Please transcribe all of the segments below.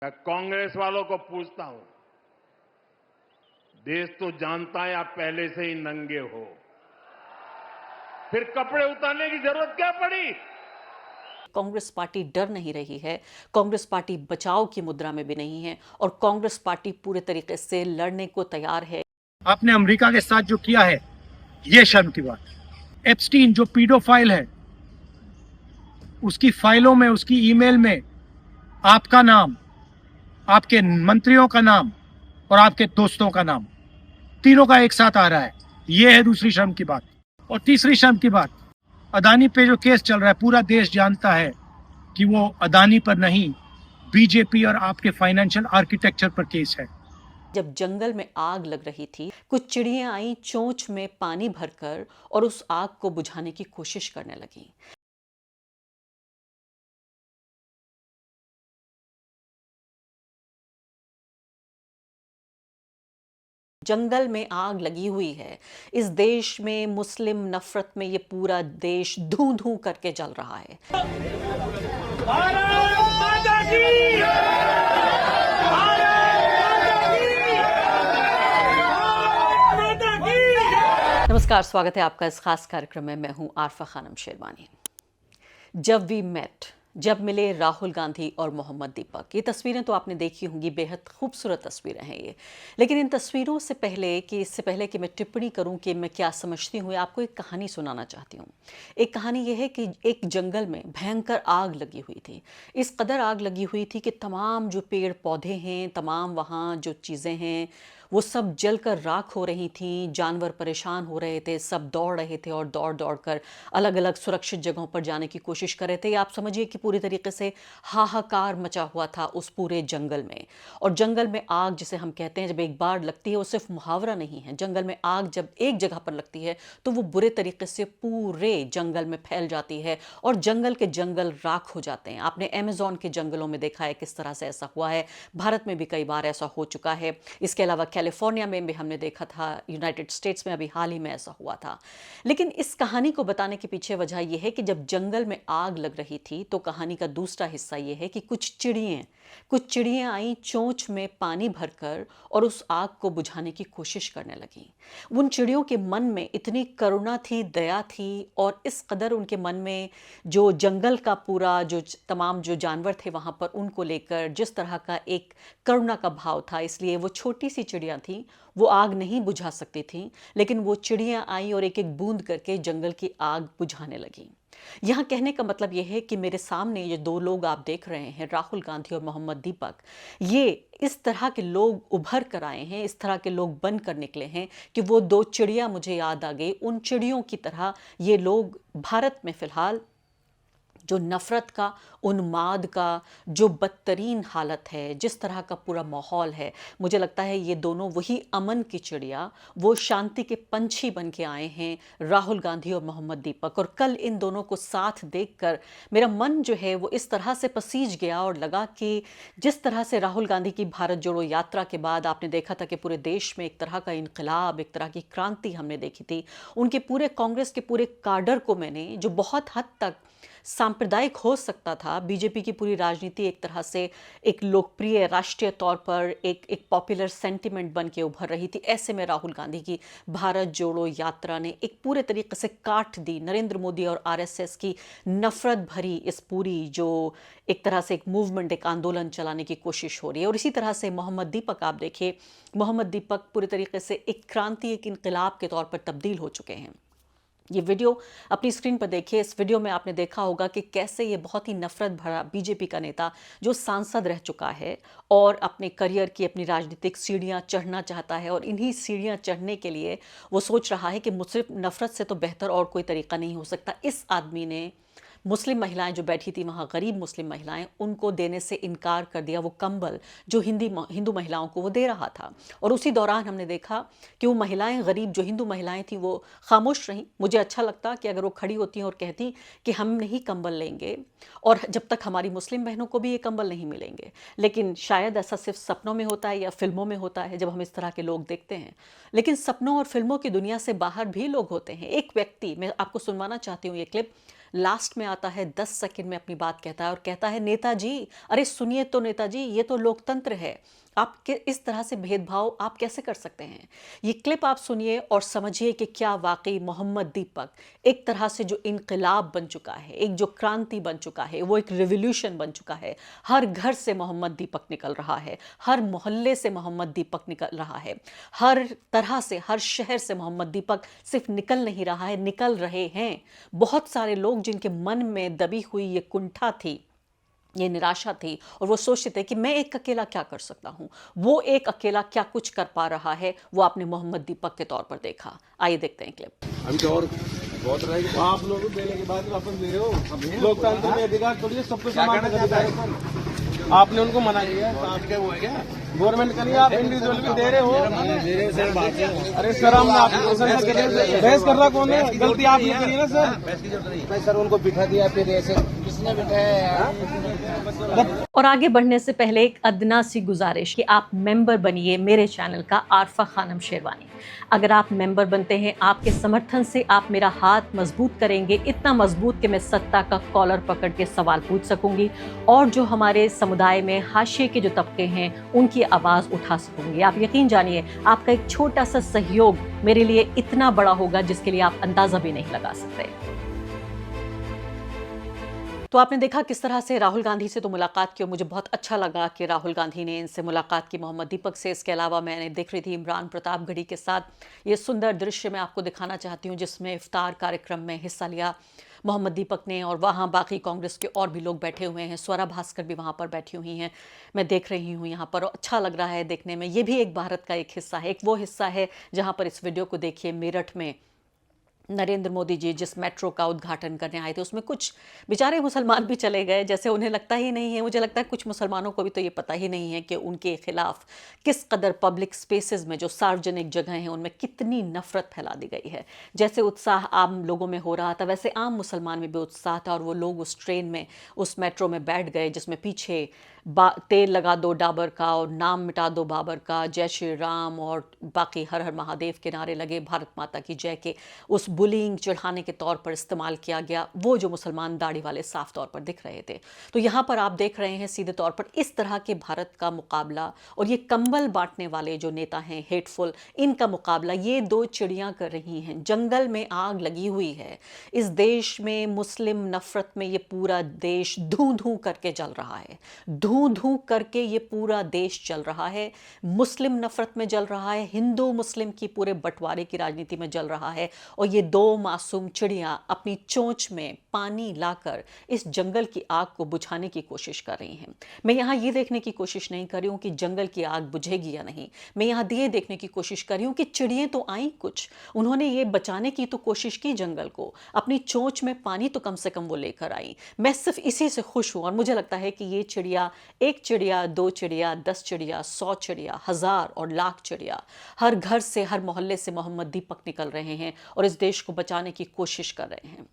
मैं कांग्रेस वालों को पूछता हूं, देश तो जानता है आप पहले से ही नंगे हो, फिर कपड़े उतारने की जरूरत क्या पड़ी? कांग्रेस पार्टी डर नहीं रही है। कांग्रेस पार्टी बचाव की मुद्रा में भी नहीं है और कांग्रेस पार्टी पूरे तरीके से लड़ने को तैयार है। आपने अमेरिका के साथ जो किया है, ये शर्म की बात। एप्स्टीन जो पीडोफाइल है, उसकी फाइलों में, उसकी ईमेल में आपका नाम, आपके मंत्रियों का नाम और आपके दोस्तों का नाम, तीनों का एक साथ आ रहा है। ये है दूसरी शर्म की बात। और तीसरी शर्म की बात, अदानी पे जो केस चल रहा है, पूरा देश जानता है कि वो अदानी पर नहीं, बीजेपी और आपके फाइनेंशियल आर्किटेक्चर पर केस है। जब जंगल में आग लग रही थी, कुछ चिड़ियां आई चोंच में पानी भरकर और उस आग को बुझाने की कोशिश करने लगी। जंगल में आग लगी हुई है। इस देश में मुस्लिम नफरत में ये पूरा देश धूं धूं करके जल रहा है। नमस्कार, स्वागत है आपका इस खास कार्यक्रम में। मैं हूं आरफा खानम शेरवानी। जब वी मेट, जब मिले राहुल गांधी और मोहम्मद दीपक, ये तस्वीरें तो आपने देखी होंगी, बेहद खूबसूरत तस्वीरें हैं ये। लेकिन इन तस्वीरों से पहले कि मैं टिप्पणी करूं कि मैं क्या समझती हूँ, आपको एक कहानी सुनाना चाहती हूँ। एक कहानी ये है कि एक जंगल में भयंकर आग लगी हुई थी। इस कदर आग लगी हुई थी कि तमाम जो पेड़ पौधे हैं, तमाम वहाँ जो चीज़ें हैं, वो सब जलकर राख हो रही थीं। जानवर परेशान हो रहे थे, सब दौड़ रहे थे और दौड़ दौड़ कर अलग अलग सुरक्षित जगहों पर जाने की कोशिश कर रहे थे। आप समझिए कि पूरी तरीके से हाहाकार मचा हुआ था उस पूरे जंगल में। और जंगल में आग जिसे हम कहते हैं, जब एक बार लगती है, वो सिर्फ मुहावरा नहीं है। जंगल में आग जब एक जगह पर लगती है तो वो बुरे तरीके से पूरे जंगल में फैल जाती है और जंगल के जंगल राख हो जाते हैं। आपने अमेज़न के जंगलों में देखा है किस तरह से ऐसा हुआ है। भारत में भी कई बार ऐसा हो चुका है। इसके अलावा कैलिफोर्निया में भी हमने देखा था, यूनाइटेड स्टेट्स में अभी हाल ही में ऐसा हुआ था। लेकिन इस कहानी को बताने के पीछे वजह यह है कि जब जंगल में आग लग रही थी तो कहानी का दूसरा हिस्सा यह है कि कुछ चिड़ियां आई चोंच में पानी भरकर और उस आग को बुझाने की कोशिश करने लगी। उन चिड़ियों के मन में इतनी करुणा थी, दया थी और इस कदर उनके मन में जो जंगल का पूरा जो तमाम जो जानवर थे वहां पर उनको लेकर जिस तरह का एक करुणा का भाव था, इसलिए वो छोटी सी चिड़ियां थी, वो आग नहीं बुझा सकती थी, लेकिन वो चिड़ियां आई और एक एक बूंद करके जंगल की आग बुझाने लगी। यहाँ कहने का मतलब यह है कि मेरे सामने ये दो लोग आप देख रहे हैं, राहुल गांधी और मोहम्मद दीपक, ये इस तरह के लोग उभर कर आए हैं, इस तरह के लोग बन कर निकले हैं कि वो दो चिड़िया मुझे याद आ गई। उन चिड़ियों की तरह ये लोग भारत में फिलहाल जो नफ़रत का, उन्माद का, जो बदतरीन हालत है, जिस तरह का पूरा माहौल है, मुझे लगता है ये दोनों वही अमन की चिड़िया, वो शांति के पंछी बन के आए हैं, राहुल गांधी और मोहम्मद दीपक। और कल इन दोनों को साथ देखकर मेरा मन जो है वो इस तरह से पसीज गया और लगा कि जिस तरह से राहुल गांधी की भारत जोड़ो यात्रा के बाद आपने देखा था कि पूरे देश में एक तरह का इनकलाब, एक तरह की क्रांति हमने देखी थी। उनके पूरे कांग्रेस के पूरे काडर को मैंने, जो बहुत हद तक सांप्रदायिक हो सकता था, बीजेपी की पूरी राजनीति एक तरह से एक लोकप्रिय राष्ट्रीय तौर पर एक पॉपुलर सेंटिमेंट बन के उभर रही थी, ऐसे में राहुल गांधी की भारत जोड़ो यात्रा ने एक पूरे तरीके से काट दी नरेंद्र मोदी और आरएसएस की नफरत भरी इस पूरी जो एक तरह से एक मूवमेंट, एक आंदोलन चलाने की कोशिश हो रही है। और इसी तरह से मोहम्मद दीपक आप देखिए, मोहम्मद दीपक पूरे तरीके से एक क्रांति, एक इनकलाब के तौर पर तब्दील हो चुके हैं। ये वीडियो अपनी स्क्रीन पर देखिए। इस वीडियो में आपने देखा होगा कि कैसे ये बहुत ही नफरत भरा बीजेपी का नेता, जो सांसद रह चुका है और अपने करियर की, अपनी राजनीतिक सीढ़ियां चढ़ना चाहता है, और इन्हीं सीढ़ियां चढ़ने के लिए वो सोच रहा है कि मुझसे नफरत से तो बेहतर और कोई तरीका नहीं हो सकता। इस आदमी ने मुस्लिम महिलाएं जो बैठी थी वहाँ, गरीब मुस्लिम महिलाएं, उनको देने से इनकार कर दिया वो कंबल जो हिंदू महिलाओं को वो दे रहा था। और उसी दौरान हमने देखा कि वो महिलाएं, गरीब जो हिंदू महिलाएं थीं, वो खामोश रहीं। मुझे अच्छा लगता कि अगर वो खड़ी होती और कहती कि हम नहीं कंबल लेंगे और जब तक हमारी मुस्लिम बहनों को भी ये कंबल नहीं मिलेंगे। लेकिन शायद ऐसा सिर्फ सपनों में होता है या फिल्मों में होता है जब हम इस तरह के लोग देखते हैं। लेकिन सपनों और फिल्मों की दुनिया से बाहर भी लोग होते हैं। एक व्यक्ति, मैं आपको सुनवाना चाहती हूँ ये क्लिप, लास्ट में आता है, 10 सेकंड में अपनी बात कहता है और कहता है नेताजी, अरे सुनिए तो नेताजी, ये तो लोकतंत्र है, आप इस तरह से भेदभाव आप कैसे कर सकते हैं। ये क्लिप आप सुनिए और समझिए कि क्या वाकई मोहम्मद दीपक एक तरह से जो इनकलाब बन चुका है, एक जो क्रांति बन चुका है, वो एक रिवॉल्यूशन बन चुका है। हर घर से मोहम्मद दीपक निकल रहा है, हर मोहल्ले से मोहम्मद दीपक निकल रहा है, हर तरह से, हर शहर से मोहम्मद दीपक सिर्फ निकल नहीं रहा है, निकल रहे हैं। बहुत सारे लोग जिनके मन में दबी हुई ये कुंठा थी, ये निराशा थी, और वो सोचते थे कि मैं एक अकेला क्या कर सकता हूँ, वो एक अकेला क्या कुछ कर पा रहा है, वो आपने मोहम्मद दीपक के तौर पर देखा। आइए देखते हैं क्लिप। अभी तो और बहुत रहेगी। आप लोग देने के बाद वापस दे रहे हो। लोकतंत्र में अधिकार थोड़ी है, सबको समान अधिकार है। आपने उनको मना किया, तो आप क्या वो है क्या गवर्नमेंट का नहीं, आप इंडिविजुअल भी दे रहे हो। अरे सर, हम बहस कर रहा कौन है, गलती आपने करी है ना सर। सर उनको बिठा दिया, फिर ऐसे किसने बिठाया? और आगे बढ़ने से पहले एक अदना सी गुजारिश कि आप मेंबर बनिए मेरे चैनल का आरफा खानम शेरवानी। अगर आप मेंबर बनते हैं, आपके समर्थन से आप मेरा हाथ मजबूत करेंगे, इतना मजबूत कि मैं सत्ता का कॉलर पकड़ के सवाल पूछ सकूंगी और जो हमारे समुदाय में हाशिए के जो तबके हैं उनकी आवाज़ उठा सकूंगी। आप यकीन जानिए, आपका एक छोटा सा सहयोग मेरे लिए इतना बड़ा होगा जिसके लिए आप अंदाजा भी नहीं लगा सकते। तो आपने देखा किस तरह से राहुल गांधी से तो मुलाकात की और मुझे बहुत अच्छा लगा कि राहुल गांधी ने इनसे मुलाकात की, मोहम्मद दीपक से। इसके अलावा मैंने देख रही थी इमरान प्रतापगढ़ी के साथ ये सुंदर दृश्य मैं आपको दिखाना चाहती हूँ, जिसमें इफ्तार कार्यक्रम में हिस्सा लिया मोहम्मद दीपक ने, और वहाँ बाकी कांग्रेस के और भी लोग बैठे हुए हैं। स्वरा भास्कर भी वहाँ पर बैठी हुई हैं, मैं देख रही हूँ यहाँ पर, और अच्छा लग रहा है देखने में। ये भी एक भारत का एक हिस्सा है, एक वो हिस्सा है जहाँ पर इस वीडियो को देखिए, मेरठ में नरेंद्र मोदी जी जिस मेट्रो का उद्घाटन करने आए थे उसमें कुछ बेचारे मुसलमान भी चले गए, जैसे उन्हें लगता ही नहीं है। मुझे लगता है कुछ मुसलमानों को भी तो ये पता ही नहीं है कि उनके खिलाफ किस कदर पब्लिक स्पेसेस में, जो सार्वजनिक जगह हैं, उनमें कितनी नफरत फैला दी गई है। जैसे उत्साह आम लोगों में हो रहा था, वैसे आम मुसलमान में भी उत्साह था, और वो लोग उस ट्रेन में, उस मेट्रो में बैठ गए जिसमें पीछे तेल लगा दो डाबर का और नाम मिटा दो बाबर का, जय श्री राम और बाकी हर हर महादेव के नारे लगे, भारत माता की जय के उस बुलिंग चढ़ाने के तौर पर इस्तेमाल किया गया। वो जो मुसलमान दाढ़ी वाले साफ तौर पर दिख रहे थे। तो यहाँ पर आप देख रहे हैं सीधे तौर पर इस तरह के भारत का मुकाबला, और ये कंबल बांटने वाले जो नेता हैं हेटफुल, इनका मुकाबला ये दो चिड़ियाँ कर रही हैं। जंगल में आग लगी हुई है। इस देश में मुस्लिम नफरत में ये पूरा देश धूं धूं करके जल रहा है, धूं धूं करके ये पूरा देश चल रहा है। मुस्लिम नफरत में जल रहा है, हिंदू मुस्लिम की पूरे बंटवारे की राजनीति में जल रहा है, और ये दो मासूम चिड़ियां अपनी चोंच में पानी लाकर इस जंगल की आग को बुझाने की कोशिश कर रही हैं। मैं यहाँ ये देखने की कोशिश नहीं कर रही हूँ कि जंगल की आग बुझेगी या नहीं, मैं यहाँ ये देखने की कोशिश कर रही हूँ कि चिड़ियाँ तो आई कुछ, उन्होंने ये बचाने की तो कोशिश की जंगल को, अपनी चोंच में पानी तो कम से कम वो लेकर आई। मैं सिर्फ इसी से खुश हूँ, और मुझे लगता है कि ये चिड़िया, एक चिड़िया, दो चिड़िया, 10 चिड़िया, 100 चिड़िया, 1000 और लाख चिड़िया, हर घर से, हर मोहल्ले से मोहम्मद दीपक निकल रहे हैं और इस देश को बचाने की कोशिश कर रहे हैं।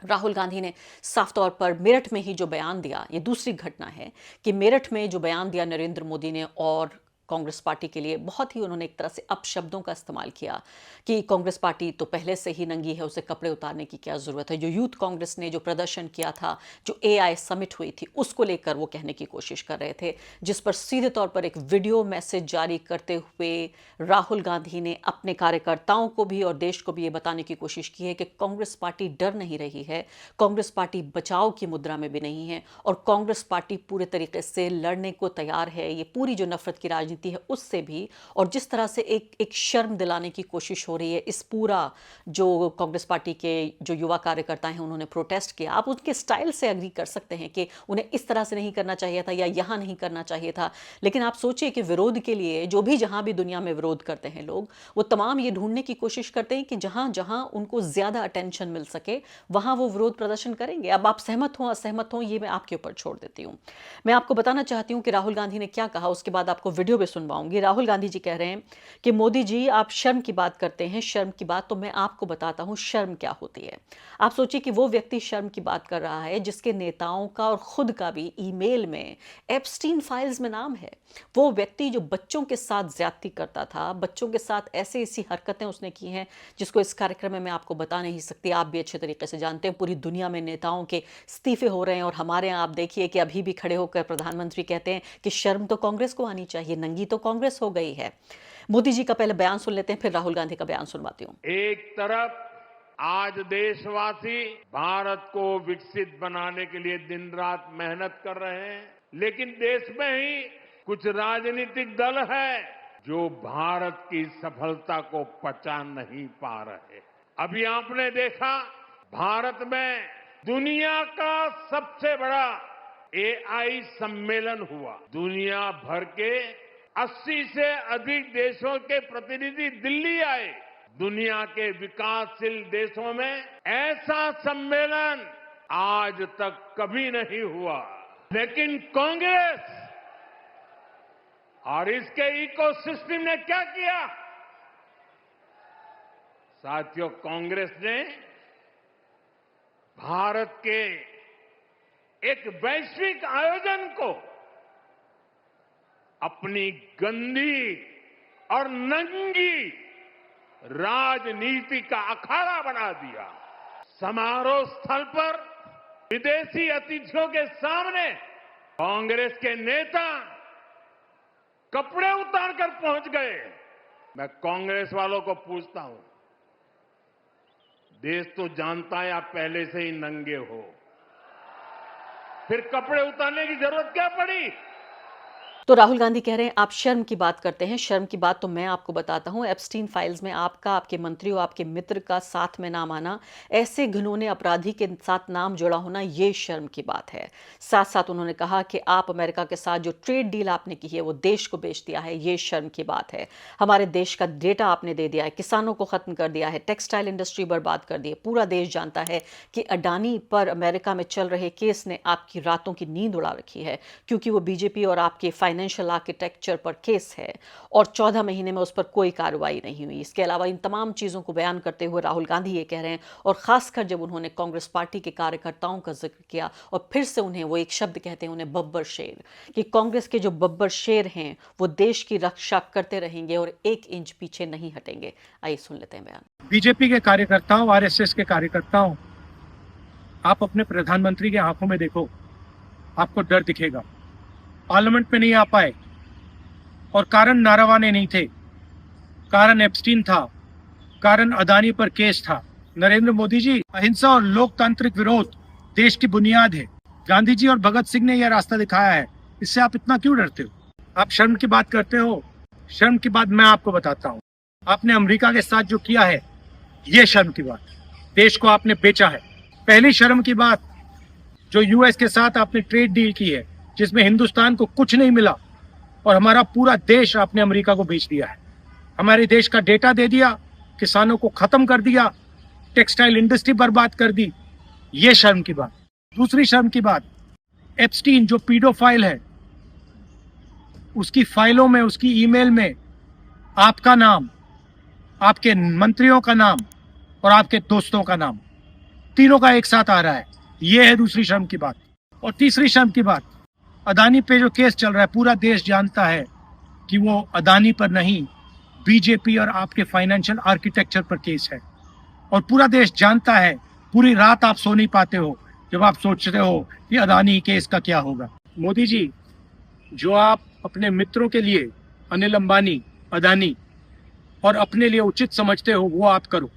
राहुल गांधी ने साफ तौर पर मेरठ में ही जो बयान दिया, ये दूसरी घटना है कि मेरठ में जो बयान दिया नरेंद्र मोदी ने और कांग्रेस पार्टी के लिए, बहुत ही उन्होंने एक तरह से अपशब्दों का इस्तेमाल किया कि कांग्रेस पार्टी तो पहले से ही नंगी है, उसे कपड़े उतारने की क्या ज़रूरत है। जो यूथ कांग्रेस ने जो प्रदर्शन किया था, जो AI समिट हुई थी, उसको लेकर वो कहने की कोशिश कर रहे थे, जिस पर सीधे तौर पर एक वीडियो मैसेज जारी करते हुए राहुल गांधी ने अपने कार्यकर्ताओं को भी और देश को भी ये बताने की कोशिश की है कि कांग्रेस पार्टी डर नहीं रही है, कांग्रेस पार्टी बचाव की मुद्रा में भी नहीं है, और कांग्रेस पार्टी पूरे तरीके से लड़ने को तैयार है। ये पूरी जो नफरत की राजनीति है उससे भी, और जिस तरह से एक शर्म दिलाने की कोशिश हो रही है, इस पूरा जो कांग्रेस पार्टी के जो युवा कार्यकर्ता हैं उन्होंने प्रोटेस्ट किया, आप उनके स्टाइल से एग्री कर सकते हैं कि उन्हें इस तरह से नहीं करना चाहिए था या यहाँ नहीं करना चाहिए था, लेकिन आप सोचिए कि विरोध के लिए जो भी जहाँ भी दुनिया में विरोध करते हैं लोग, वो तमाम ये ढूंढने की कोशिश करते हैं कि जहाँ जहाँ उनको ज़्यादा अटेंशन मिल सके वहाँ वो विरोध प्रदर्शन करेंगे। अब आप सहमत हों असहमत हों, ये मैं आपके ऊपर छोड़ देती हूँ। मैं आपको बताना चाहती हूँ कि राहुल गांधी ने क्या कहा, उसके बाद आपको वीडियो भी सुनवाऊंगी। राहुल गांधी जी कह रहे हैं कि मोदी जी आप शर्म की बात करते हैं, शर्म की बात, तो मैं आपको बताता हूं शर्म क्या होती है। आप सोचिए कि वो व्यक्ति शर्म की बात कर रहा है जिसके नेताओं का और खुद का भी ईमेल में एप्स्टीन फाइल्स में नाम है। वो व्यक्ति जो बच्चों के साथ ज्यादती करता था, बच्चों के साथ ऐसी ऐसी हरकतें उसने की हैं जिसको इस कार्यक्रम में मैं आपको बता नहीं सकती। आप भी अच्छे तरीके से जानते हैं, पूरी दुनिया में नेताओं के इस्तीफे हो रहे हैं और हमारे यहाँ आप देखिए कि अभी भी खड़े होकर प्रधानमंत्री कहते हैं कि शर्म तो कांग्रेस को आनी चाहिए, नंगी तो कांग्रेस हो गई है। मोदी जी का पहले बयान सुन लेते हैं, फिर राहुल गांधी का बयान सुनवाती हूँ। एक तरफ आज देशवासी भारत को विकसित बनाने के लिए दिन रात मेहनत कर रहे हैं, लेकिन देश में ही कुछ राजनीतिक दल है जो भारत की सफलता को पचा नहीं पा रहे। अभी आपने देखा भारत में दुनिया का सबसे बड़ा AI सम्मेलन हुआ। दुनिया भर के 80 से अधिक देशों के प्रतिनिधि दिल्ली आए। दुनिया के विकासशील देशों में ऐसा सम्मेलन आज तक कभी नहीं हुआ, लेकिन कांग्रेस और इसके इकोसिस्टम ने क्या किया? साथियों, कांग्रेस ने भारत के एक वैश्विक आयोजन को अपनी गंदी और नंगी राजनीति का अखाड़ा बना दिया। समारोह स्थल पर विदेशी अतिथियों के सामने कांग्रेस के नेता कपड़े उतारकर पहुंच गए। मैं कांग्रेस वालों को पूछता हूं, देश तो जानता है आप पहले से ही नंगे हो, फिर कपड़े उतारने की जरूरत क्या पड़ी? तो राहुल गांधी कह रहे हैं आप शर्म की बात करते हैं, शर्म की बात तो मैं आपको बताता हूं। एप्स्टीन फाइल्स में आपका, आपके मंत्री और आपके मित्र का साथ में नाम आना, ऐसे घिनौने अपराधी के साथ नाम जुड़ा होना, ये शर्म की बात है। साथ साथ उन्होंने कहा कि आप अमेरिका के साथ जो ट्रेड डील आपने की है वो देश को बेच दिया है, ये शर्म की बात है। हमारे देश का डेटा आपने दे दिया है, किसानों को खत्म कर दिया है, टेक्सटाइल इंडस्ट्री बर्बाद कर दी है। पूरा देश जानता है कि अडानी पर अमेरिका में चल रहे केस ने आपकी रातों की नींद उड़ा रखी है, क्योंकि वो बीजेपी और आपके फाइनेंशियल आर्किटेक्चर पर केस है और 14 महीने में उस पर कोई कार्रवाई नहीं हुई। इसके अलावा इन तमाम चीजों को बयान करते हुए राहुल गांधी ये कह रहे हैं, और खासकर जब उन्होंने कांग्रेस पार्टी के कार्यकर्ताओं का जिक्र किया और फिर से उन्हें वो एक शब्द कहते हैं, उन्हें बब्बर शेर, कि कांग्रेस के जो बब्बर शेर हैं वो देश की रक्षा करते रहेंगे और 1 इंच पीछे नहीं हटेंगे। आइए सुन लेते हैं बयान। बीजेपी के कार्यकर्ताओं, RSS के कार्यकर्ताओं, आप अपने प्रधानमंत्री के आंखों में देखो, आपको डर दिखेगा। पार्लियामेंट में नहीं आ पाए और कारण नारावाने नहीं थे, कारण एप्स्टीन था, कारण अदानी पर केस था। नरेंद्र मोदी जी, अहिंसा और लोकतांत्रिक विरोध देश की बुनियाद है। गांधी जी और भगत सिंह ने यह रास्ता दिखाया है, इससे आप इतना क्यों डरते हो? आप शर्म की बात करते हो, शर्म की बात मैं आपको बताता हूँ। आपने अमेरिका के साथ जो किया है, ये शर्म की बात। देश को आपने बेचा है। पहली शर्म की बात, जो US के साथ आपने ट्रेड डील की है जिसमें हिंदुस्तान को कुछ नहीं मिला और हमारा पूरा देश आपने अमेरिका को बेच दिया है। हमारे देश का डेटा दे दिया, किसानों को खत्म कर दिया, टेक्सटाइल इंडस्ट्री बर्बाद कर दी, ये शर्म की बात। दूसरी शर्म की बात, एप्स्टीन जो पीडोफाइल है, उसकी फाइलों में, उसकी ईमेल में आपका नाम, आपके मंत्रियों का नाम और आपके दोस्तों का नाम, तीनों का एक साथ आ रहा है। ये है दूसरी शर्म की बात। और तीसरी शर्म की बात, अदानी पे जो केस चल रहा है, पूरा देश जानता है कि वो अदानी पर नहीं, बीजेपी और आपके फाइनेंशियल आर्किटेक्चर पर केस है। और पूरा देश जानता है, पूरी रात आप सो नहीं पाते हो जब आप सोचते हो कि अदानी केस का क्या होगा। मोदी जी, जो आप अपने मित्रों के लिए, अनिल अंबानी, अदानी, और अपने लिए उचित समझते हो वो आप करो।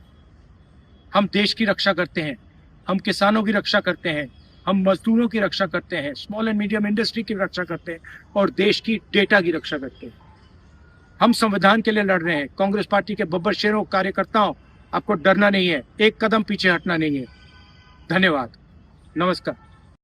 हम देश की रक्षा करते हैं, हम किसानों की रक्षा करते हैं, हम मजदूरों की रक्षा करते हैं, स्मॉल एंड मीडियम इंडस्ट्री की रक्षा करते हैं और देश की डेटा की रक्षा करते हैं। हम संविधान के लिए लड़ रहे हैं। कांग्रेस पार्टी के बब्बर शेरों, कार्यकर्ताओं, आपको डरना नहीं है, एक कदम पीछे हटना नहीं है। धन्यवाद, नमस्कार।